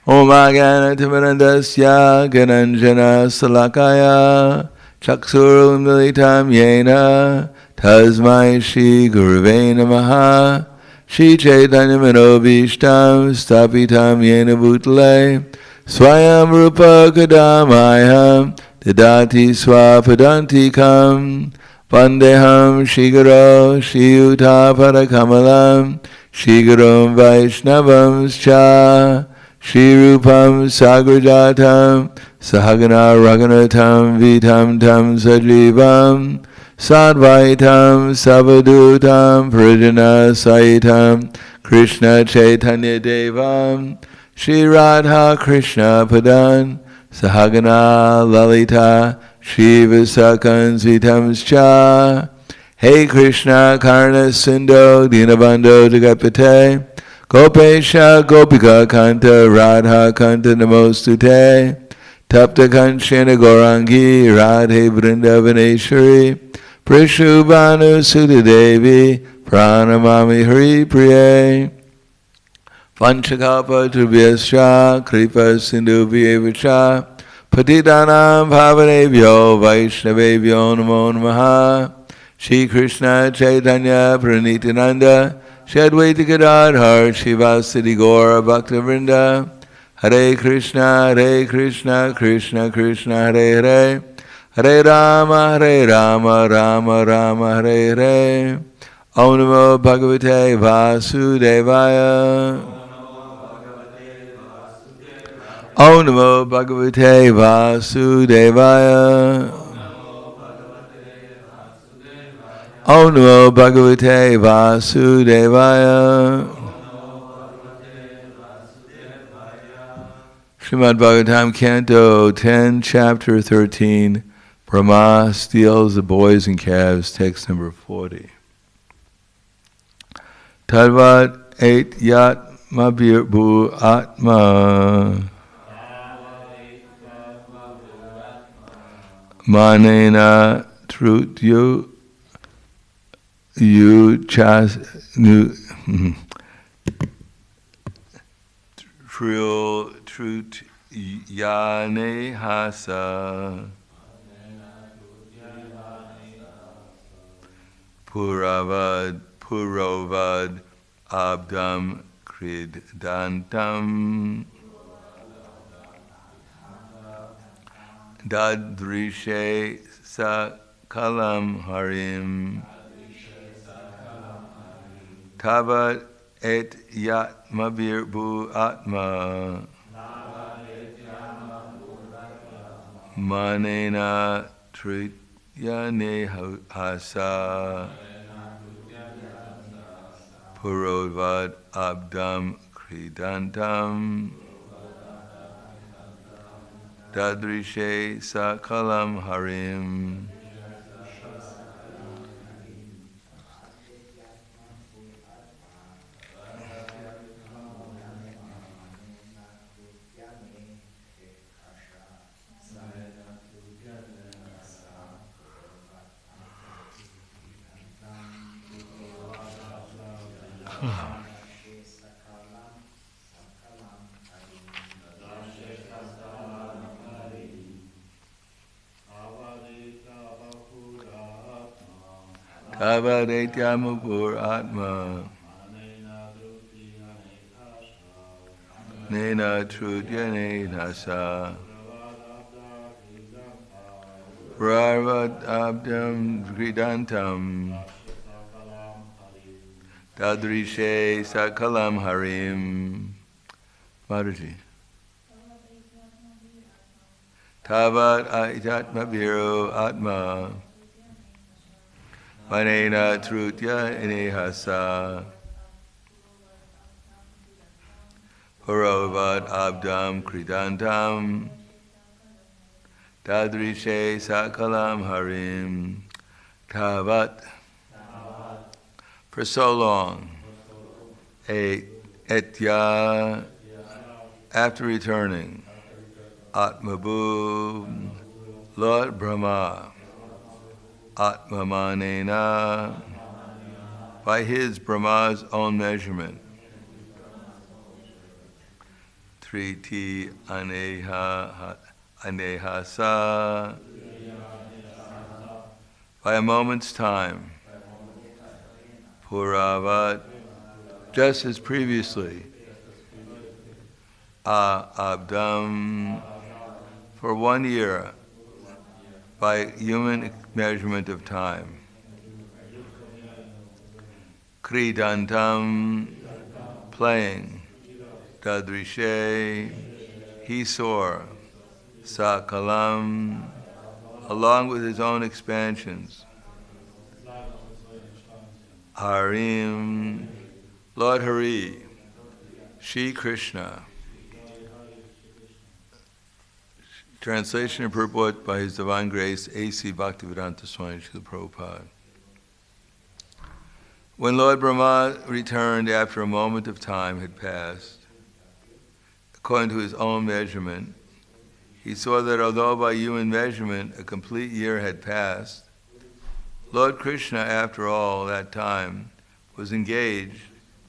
Om Agyanatimirandasya Gananjana Salakaya Chaksurum Militam Yena Tasmai Shri Guruve Namaha Shri Chaitanya Manobishtam Stapitam Yena Bhutale Swayam Rupa Kadamayam Dadati Swapadantikam Vandeham Shigaro Shiyuta Padakamalam Shigaram Vaishnavam Cha Shirupam Sagrajatam Sahagana Raghunatam Vitam Tam Sajivam Sadvaitam Savadutam Prajana Saitam Krishna Chaitanya Devam Shri Radha Krishna Padan Sahagana Lalita Shiva Sakans Vitamscha Hey Krishna Karna Sindho Dinabandho Jagapate Gopesha Gopika Kanta Radha Kanta Namostute Tapta Kanchana Gaurangi Radhe Vrindavaneshwari Prishubhanu Sudadevi Pranamami Hari Priye Vanchakalpa Trubhyascha Kripa Sindhu Vyevacha Patitanam Bhavanebhyo Vaishnavebhyo Namo Namaha Shri Krishna Chaitanya Pranitananda Shri Advaita Gadadhar Shivasati Gaura Bhaktivinoda Hare Krishna Krishna Krishna Hare Hare Hare Rama Rama Rama Hare Hare Om Namo Bhagavate Vasudevaya Om Namo Bhagavate Vasudevaya Om Namo Bhagavate Vasudevaya Srimad-Bhagavatam, Canto 10, Chapter 13, Brahma steals the boys and calves, text number 40. Tadvat et yat mabirbu atma manena trutyu yu chas nu trut yane hasa purovad abdam kridantam dadrishe sakalam harim tavat et yat mabirbu atma manena trityane hasa purovad abdam kridantam dadrishe sakalam harim Tavadetyamupur atma nena trudyane nasa prarvat abdam gridantam dadrishe sakalam harim. Mataji. Tavat aitatma biro atma manena trutya inehasa Puravad abdam kridantam dadrishe sakalam harim tavat. For so long, etya, after returning, atmabhu, Lord Brahma, atmamanena, by his Brahma's own measurement, Triti anehasa. By a moment's time. Puravat, just as previously. Abdam, for 1 year, by human measurement of time. Kridantam, playing. Dadrishe, he saw. Sakalam, along with his own expansions. Harim, Lord Hari, Shri Krishna. Translation and purport by His Divine Grace, A.C. Bhakti-Vedanta Swami Srila Prabhupada. When Lord Brahma returned after a moment of time had passed, according to his own measurement, he saw that although by human measurement a complete year had passed, Lord Krishna, after all that time, was engaged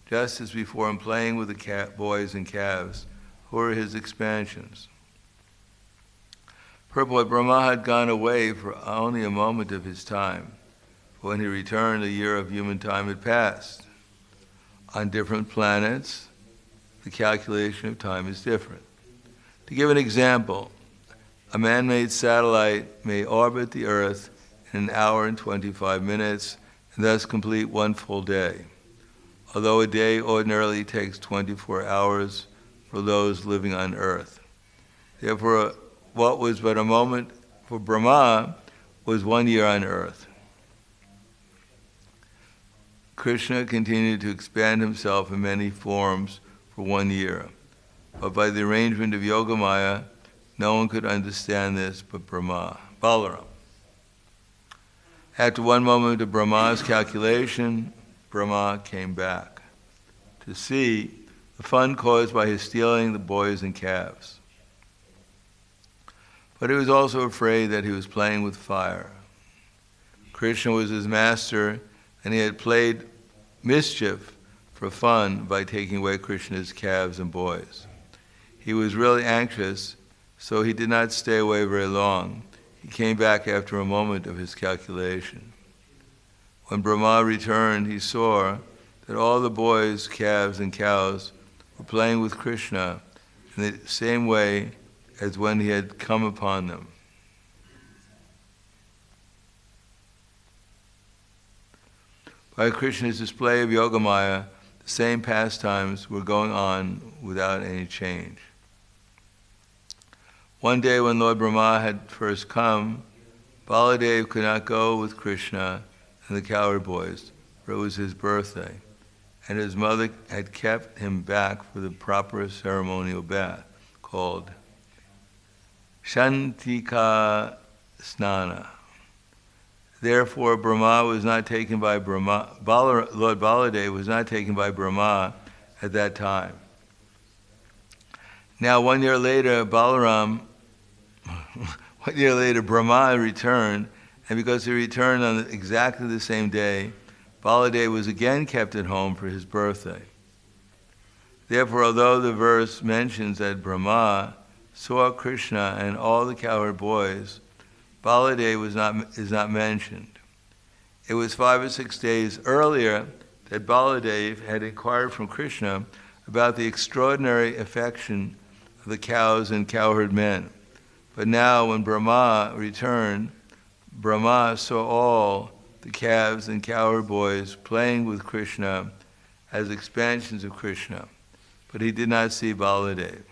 just as before in playing with the boys and calves who were his expansions. Purport, Brahma had gone away for only a moment of his time. When he returned, a year of human time had passed. On different planets, the calculation of time is different. To give an example, a man-made satellite may orbit the Earth in 1 hour and 25 minutes, and thus complete 1 full day. Although a day ordinarily takes 24 hours for those living on Earth. Therefore, what was but a moment for Brahma was 1 year on Earth. Krishna continued to expand himself in many forms for 1 year. But by the arrangement of Yogamaya, no one could understand this but Brahma, Balaram. After 1 moment of Brahma's calculation, Brahma came back to see the fun caused by his stealing the boys and calves. But he was also afraid that he was playing with fire. Krishna was his master, and he had played mischief for fun by taking away Krishna's calves and boys. He was really anxious, so he did not stay away very long. He came back after a moment of his calculation. When Brahma returned, he saw that all the boys, calves, and cows were playing with Krishna in the same way as when he had come upon them. By Krishna's display of Yogamaya, the same pastimes were going on without any change. One day when Lord Brahma had first come, Baladev could not go with Krishna and the cowherd boys, for it was his birthday, and his mother had kept him back for the proper ceremonial bath, called Shantika Snana. Therefore, Brahma was not taken by Brahma. Lord Baladev was not taken by Brahma at that time. Now, 1 year later, Balaram, 1 year later, Brahma returned, and because he returned on exactly the same day, Baladev was again kept at home for his birthday. Therefore, although the verse mentions that Brahma saw Krishna and all the cowherd boys, Baladev is not mentioned. It was 5 or 6 days earlier that Baladev had inquired from Krishna about the extraordinary affection of the cows and cowherd men. But now when Brahma returned, Brahma saw all the calves and cowherd boys playing with Krishna as expansions of Krishna, but he did not see Baladev.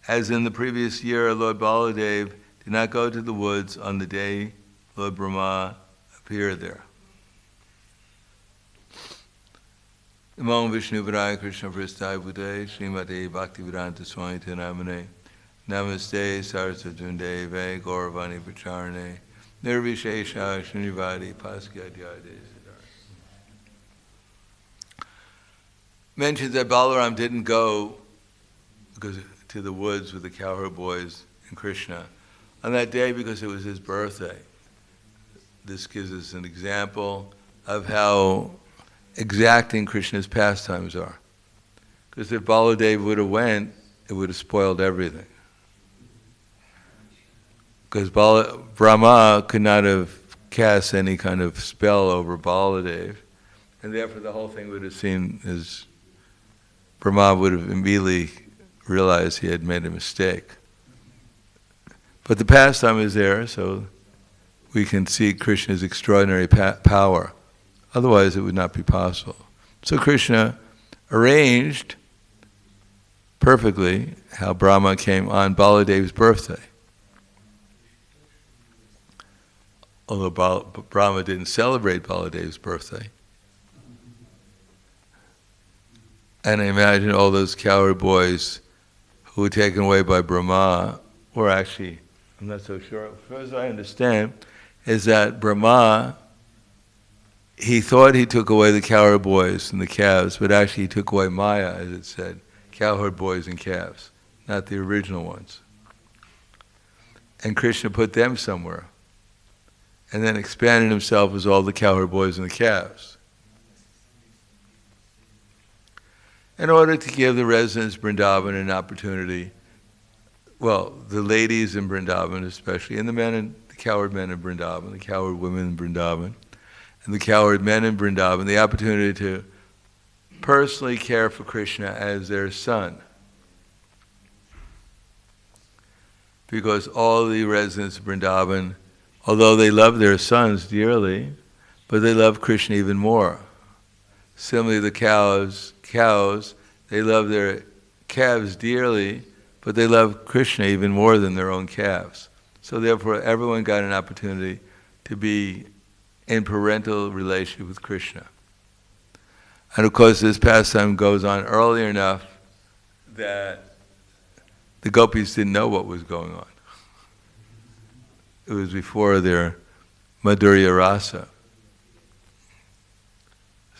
As in the previous year, Lord Baladev did not go to the woods on the day Lord Brahma appeared there. Namo Vishnu Padaya Krishna Prasthaya Bhute Srimad Bhakti-Vedanta Swami Namane Namaste Saraswati Deve Gauravani Pacharane Nirvishesha Srinivadi Paskyadyade. Mentions that Balaram didn't go to the woods with the cowherd boys and Krishna on that day because it was his birthday. This gives us an example of how exacting Krishna's pastimes are. Because if Baladev would have went, it would have spoiled everything. Because Brahma could not have cast any kind of spell over Baladev, and therefore the whole thing would have seen as Brahma would have immediately realized he had made a mistake. But the pastime is there, so we can see Krishna's extraordinary power. Otherwise, it would not be possible. So Krishna arranged perfectly how Brahma came on Baladev's birthday. Although Brahma didn't celebrate Baladev's birthday. And I imagine all those cowherd boys who were taken away by Brahma were actually, I'm not so sure, as far as I understand, is that Brahma, he thought he took away the cowherd boys and the calves, but actually he took away Maya, as it said, cowherd boys and calves, not the original ones. And Krishna put them somewhere, and then expanded himself as all the cowherd boys and the calves, in order to give the residents of Vrindavan an opportunity, well, the ladies in Vrindavan especially, and the men and the cowherd men in Vrindavan, the cowherd women in Vrindavan, and the cowherd men in Vrindavan, the opportunity to personally care for Krishna as their son. Because all the residents of Vrindavan, although they love their sons dearly, but they love Krishna even more. Similarly, the cows, they love their calves dearly, but they love Krishna even more than their own calves. So therefore, everyone got an opportunity to be in parental relationship with Krishna. And of course, this pastime goes on early enough that the gopis didn't know what was going on. It was before their Madhurya Rasa.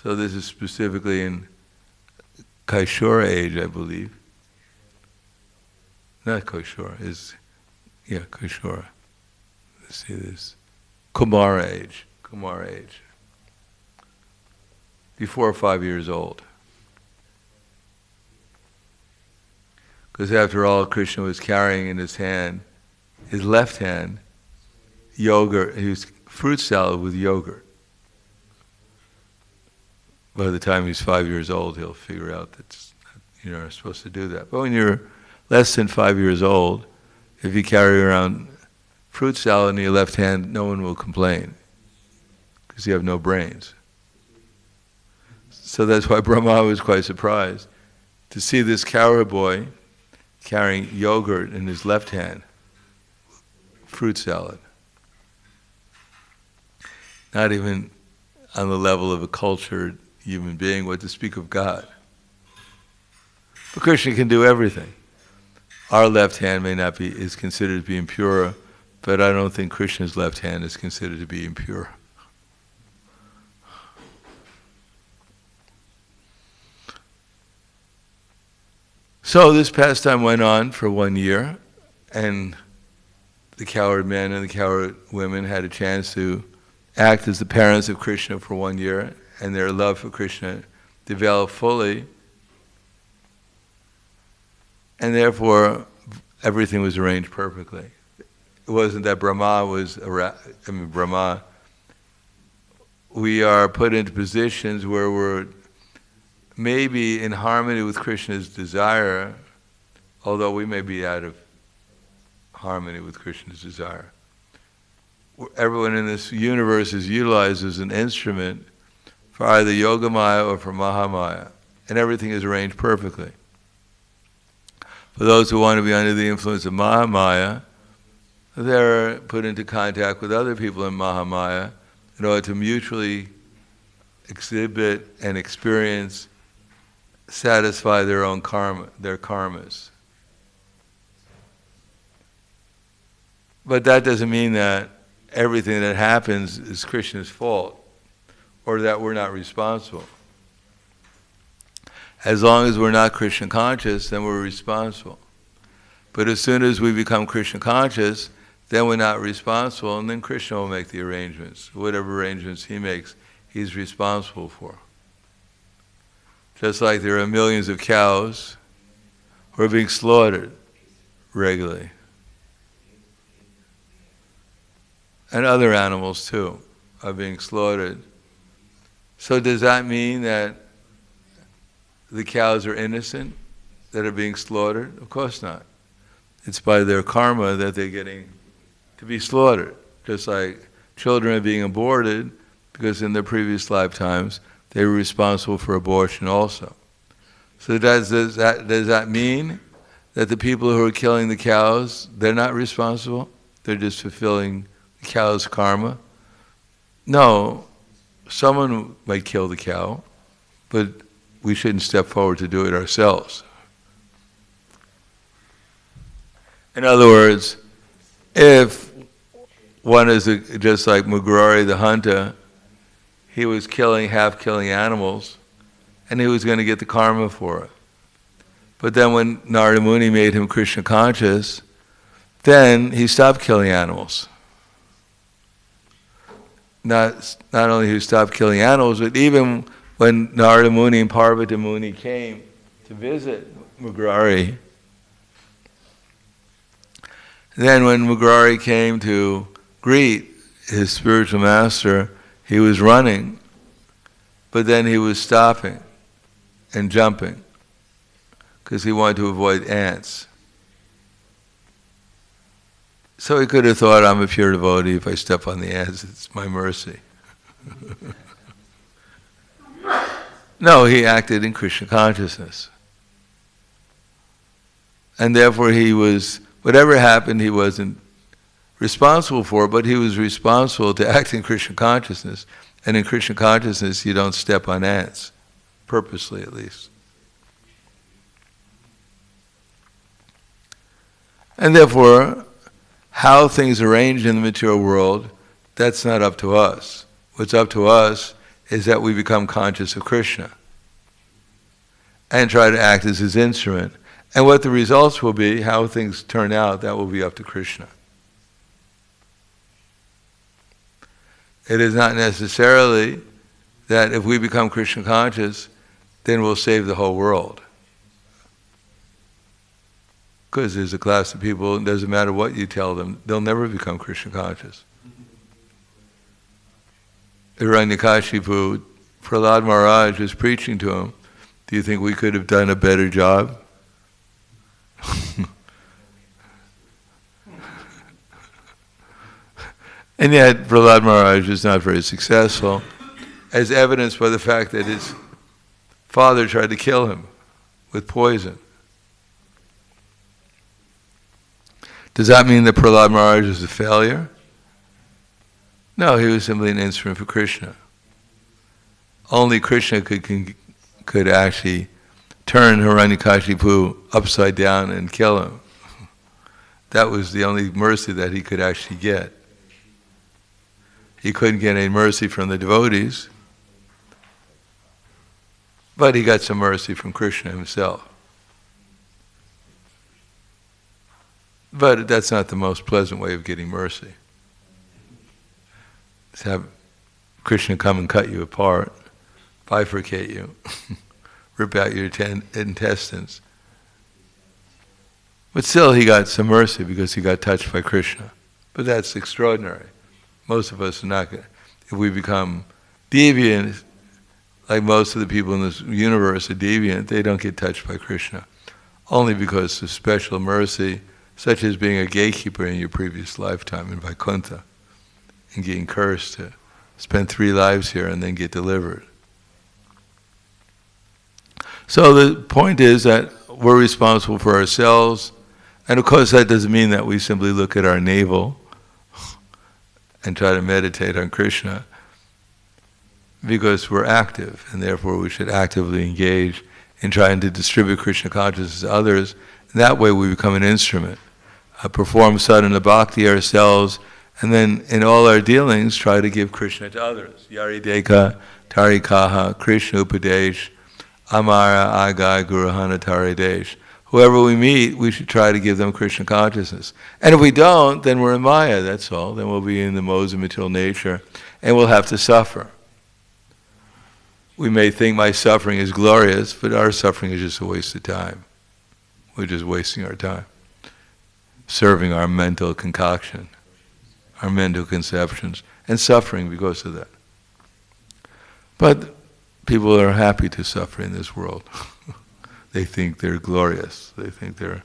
So this is specifically in Kaishora age, I believe. Not Kaishora, Kaishora. Let's see this. Kumara age. Before 5 years old. Because after all, Krishna was carrying in his hand, his left hand, yogurt, he was fruit salad with yogurt. By the time he's 5 years old, he'll figure out that you're not supposed to do that. But when you're less than 5 years old, if you carry around fruit salad in your left hand, no one will complain, because you have no brains. So that's why Brahma was quite surprised to see this cowherd boy carrying yogurt in his left hand, fruit salad. Not even on the level of a cultured human being, what to speak of God. But Krishna can do everything. Our left hand is considered to be impure, but I don't think Krishna's left hand is considered to be impure. So this pastime went on for 1 year, and the cowherd men and the cowherd women had a chance to act as the parents of Krishna for 1 year, and their love for Krishna developed fully, and therefore everything was arranged perfectly. It wasn't that Brahma we are put into positions where we're maybe in harmony with Krishna's desire, although we may be out of harmony with Krishna's desire. Everyone in this universe is utilized as an instrument for either Yogamaya or for Mahamaya, and everything is arranged perfectly. For those who want to be under the influence of Mahamaya, they're put into contact with other people in Mahamaya in order to mutually exhibit and experience, satisfy their own karma, their karmas. But that doesn't mean that everything that happens is Krishna's fault, or that we're not responsible. As long as we're not Krishna conscious, then we're responsible. But as soon as we become Krishna conscious, then we're not responsible, and then Krishna will make the arrangements. Whatever arrangements he makes, he's responsible for. Just like there are millions of cows who are being slaughtered regularly. And other animals too are being slaughtered. So does that mean that the cows are innocent that are being slaughtered? Of course not. It's by their karma that they're getting to be slaughtered. Just like children are being aborted because in their previous lifetimes they were responsible for abortion also. So does that mean that the people who are killing the cows, they're not responsible? They're just fulfilling the cow's karma? No, someone might kill the cow, but we shouldn't step forward to do it ourselves. In other words, if one is just like Mugurari the hunter, he was half-killing animals, and he was going to get the karma for it. But then when Narada Muni made him Krishna conscious, then he stopped killing animals. Not only he stopped killing animals, but even when Narada Muni and Parvata Muni came to visit Mugurari, then when Mugurari came to greet his spiritual master, he was running, but then he was stopping and jumping because he wanted to avoid ants. So he could have thought, I'm a pure devotee, if I step on the ants, it's my mercy. No, he acted in Krishna consciousness. And therefore whatever happened, he wasn't responsible for, but he was responsible to act in Krishna consciousness. And in Krishna consciousness, you don't step on ants, purposely at least. And therefore, how things are arranged in the material world, that's not up to us. What's up to us is that we become conscious of Krishna and try to act as his instrument. And what the results will be, how things turn out, that will be up to Krishna. It is not necessarily that if we become Krishna conscious, then we'll save the whole world. Because there's a class of people, it doesn't matter what you tell them, they'll never become Krishna conscious. Hiranyakashipu, Prahlad Maharaj was preaching to him. Do you think we could have done a better job? And yet Prahlad Maharaj was not very successful, as evidenced by the fact that his father tried to kill him with poison. Does that mean that Prahlad Maharaj is a failure? No, he was simply an instrument for Krishna. Only Krishna could actually turn Hiranyakashipu upside down and kill him. That was the only mercy that he could actually get. He couldn't get any mercy from the devotees, but he got some mercy from Krishna himself. But that's not the most pleasant way of getting mercy. It's have Krishna come and cut you apart, bifurcate you, rip out your intestines. But still he got some mercy because he got touched by Krishna. But that's extraordinary. Most of us are not going to. If we become deviant, like most of the people in this universe are deviant, they don't get touched by Krishna. Only because of special mercy, such as being a gatekeeper in your previous lifetime in Vaikuntha, and getting cursed to spend 3 lives here and then get delivered. So the point is that we're responsible for ourselves, and of course that doesn't mean that we simply look at our navel and try to meditate on Krishna, because we're active, and therefore we should actively engage in trying to distribute Krishna consciousness to others. And that way we become an instrument, perform sadhana bhakti ourselves, and then in all our dealings try to give Krishna to others. Yarideka, Tarikaha, Krishna Upadesh, Amara Agai Guruhana Taridesh. Whoever we meet, we should try to give them Krishna consciousness. And if we don't, then we're in Maya, that's all. Then we'll be in the modes of material nature, and we'll have to suffer. we may think my suffering is glorious, but our suffering is just a waste of time. We're just wasting our time, serving our mental concoction, our mental conceptions, and suffering because of that. But people are happy to suffer in this world. They think they're glorious. They think they're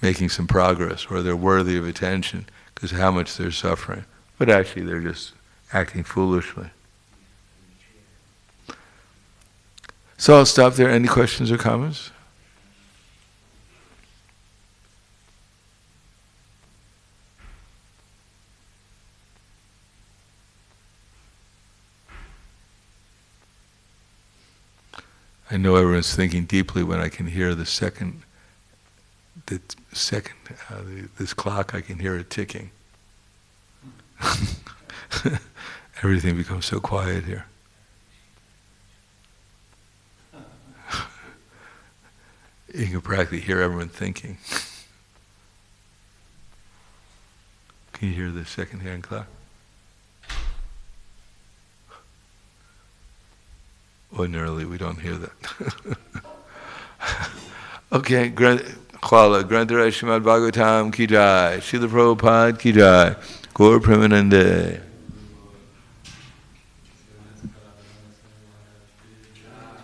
making some progress, or they're worthy of attention because of how much they're suffering. But actually they're just acting foolishly. So I'll stop there. Any questions or comments? I know everyone's thinking deeply when I can hear this clock, I can hear it ticking. Everything becomes so quiet here. You can practically hear everyone thinking. Can you hear the second-hand clock? Ordinarily, we don't hear that. Okay, Khwala, Granthara Srimad-bhagavatam ki jai, Srila Prabhupada ki jai, Gaur Premanande.